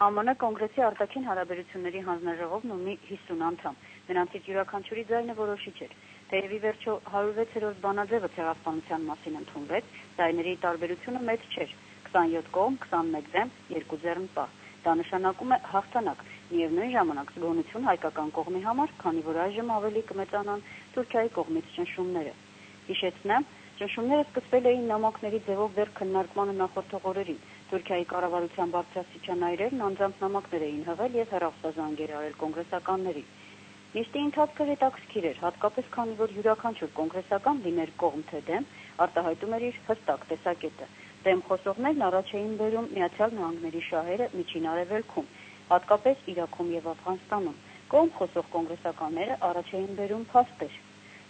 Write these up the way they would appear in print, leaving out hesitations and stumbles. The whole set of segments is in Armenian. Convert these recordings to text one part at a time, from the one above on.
ԱՄՆ կոնգրեսի արտաքին հարաբերությունների հանձնաժողովն ունի 50 անդամ, նրանցից յուրաքանչյուրի ձայնը որոշիչ էր, թեև ի վերջո 106-րդ բանաձևը ցեղասպանության մասին ընդունվեց, ձայների տարբերությունը մեծ չէր, 27 կողմ, 21 դեմ, 2 ձեռնպահ, դա նշանակում է հաղթանակ, միևնույն ժամանակ զգոնություն հայկական կողմի համար, քանի որ այժմ ավելի կմեծանան Թուրքիայի կողմից ճնշումները, հիշեցնեմ, ճնշումները սկսվել էին նամակների ձևով դեռ քննարկմանը նախորդող օրերին, Թուրքիայի կառավարության բարձրաստիճան այրերն անձամբ նամակներ էին հղել և հեռախոսազանգեր արել կոնգրեսականներին։ Նիստի ընթացքը հետաքրքիր էր, հատկապես քանի որ յուրաքանչյուր կոնգրեսական լիներ կողմ թե դեմ, արտահայտում էր իր հստակ տեսակետը։ Դեմ խոսողներն առաջ էին բերում Միացյալ Նահանգների շահերը Միջին Արևելքում, հատկապես Իրաքում և Աֆղանստանում։ Կողմ խոսող կոնգրեսականները առաջ էին բերում փաստեր,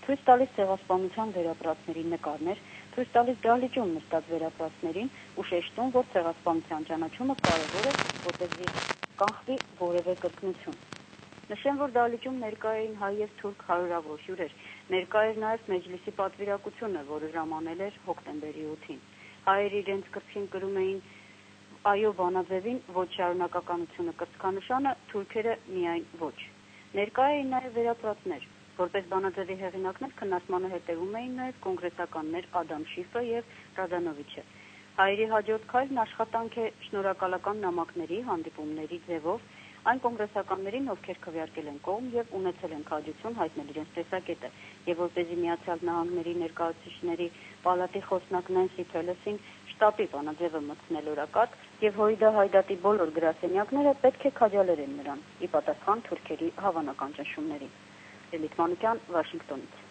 ցույց տալիս ցեղասպանության վերապրածների նկարներ, ցույց տալիս դահլիճում նստած վերապրածներին ու շեշտում, որ ցեղասպանության ճանաչումը կարևոր է, որպեսզի կանխվի որևէ կրկնություն։ Նշեմ, որ դահլիճում ներկա էին հայ և թուրք հարյուրավոր հյուրեր, ներկա էր նաև Մեջլիսի պատվիրակությունը, որը ժամանել էր հոկտեմբերի 8-ին։ Հայերը իրենց կրծքին կրում էին այո բանաձևին ոչ շարունակականությունը կրծքանշանը, թուրքերը միայն ոչ։ Ներկա էին նաև վերապրածներ, որպես բանաձևի հեղինակներ քննարկմանը հետևում էին նաև կոնգրեսականներ Ադամ Շիֆը և Ռադանովիչը։ Հայերի հաջորդ քայլն աշխատանք է շնորհակալական նամակների, հանդիպումների ձևով այն կոնգրեսականներին, ովքեր քվեարկել են կողմ և ունեցել են քաջություն հայտնել իրենց տեսակետը, և որպեսզի Միացյալ Նահանգների ներկայացուցիչների պալատի խոսնակ Նենսի Փելոսին շտապի բանաձևը մտցնել օրակարգ, և Հոյդա Հայդատի բոլոր գրասենյակները պետք է քաջալերեն նրան, ի պատասխան թուրքերի հավանական ճնշումներին։ Լիլիթ Մանուկյան, Վաշինգտոնից։